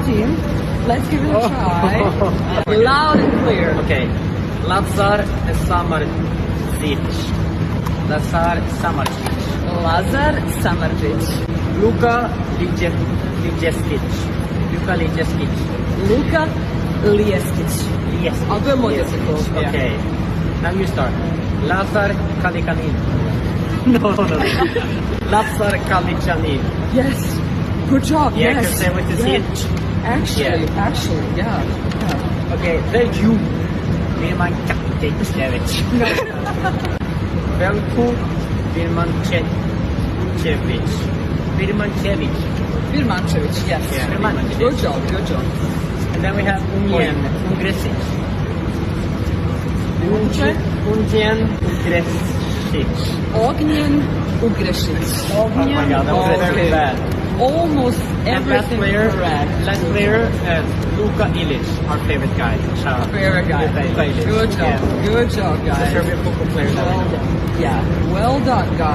team. Let's give it a try. Loud and clear. Okay. Lazar Samardzic. Lazar Samardzic. Lazar Samardzic. Luka Lijeskic. Luka Lijeskic. Luka Lijeskic. Yes. A to je moj jezik. Okay. Now you start. Lazar Kalikanin. No. Lazar Kalikanin. Yes. Good job. Yeah, yes. because there was the Yes. H. Actually, yeah. Okay, then you. Virman Kaptejčević. No. Velko Virmančević. Virmančević. Virmančević, yes. Yeah, Virmančević. Good job. And then we have Unjen Ugresic. Unjen Ugresic. Ognjen Ugrešić. Oh my god, that was very bad. Almost everything correct. Last player, Luka Ilic, our favorite guy. Favorite guy. Luka Ilic. Good job. Yeah. Good job, guys. Serbian football player. Well done. Yeah. Well done, guys.